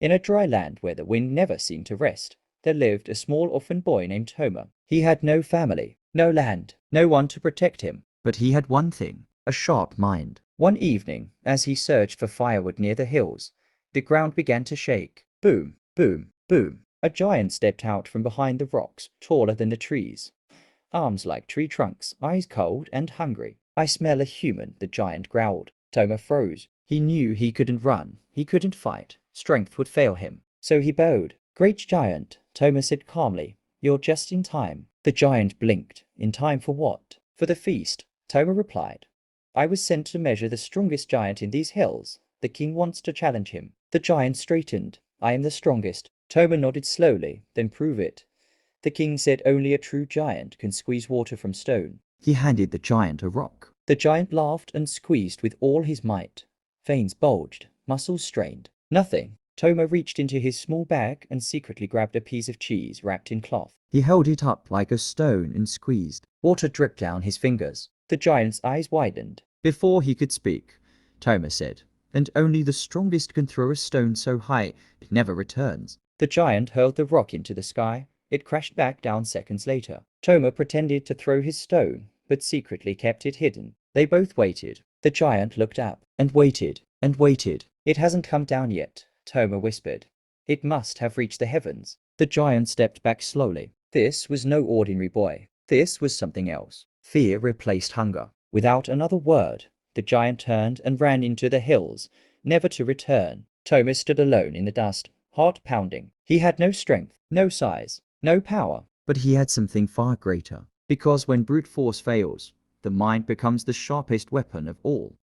In a dry land where the wind never seemed to rest, there lived a small orphan boy named Toma. He had no family, no land, no one to protect him. But he had one thing, a sharp mind. One evening, as he searched for firewood near the hills, the ground began to shake. Boom, boom, boom. A giant stepped out from behind the rocks, taller than the trees. Arms like tree trunks, eyes cold and hungry. I smell a human, the giant growled. Toma froze. He knew he couldn't run, he couldn't fight. Strength would fail him. So he bowed. Great giant, Toma said calmly, you're just in time. The giant blinked. In time for what? For the feast, Toma replied. I was sent to measure the strongest giant in these hills. The king wants to challenge him. The giant straightened. I am the strongest. Toma nodded slowly. Then prove it. The king said only a true giant can squeeze water from stone. He handed the giant a rock. The giant laughed and squeezed with all his might. Veins bulged, muscles strained. Nothing. Toma reached into his small bag and secretly grabbed a piece of cheese wrapped in cloth. He held it up like a stone and squeezed. Water dripped down his fingers. The giant's eyes widened. Before he could speak, Toma said, and only the strongest can throw a stone so high it never returns. The giant hurled the rock into the sky. It crashed back down seconds later. Toma pretended to throw his stone, but secretly kept it hidden. They both waited. The giant looked up and waited and waited. It hasn't come down yet, Toma whispered. It must have reached the heavens. The giant stepped back slowly. This was no ordinary boy. This was something else. Fear replaced hunger. Without another word, the giant turned and ran into the hills, never to return. Toma stood alone in the dust, heart pounding. He had no strength, no size, no power, but he had something far greater. Because when brute force fails, the mind becomes the sharpest weapon of all.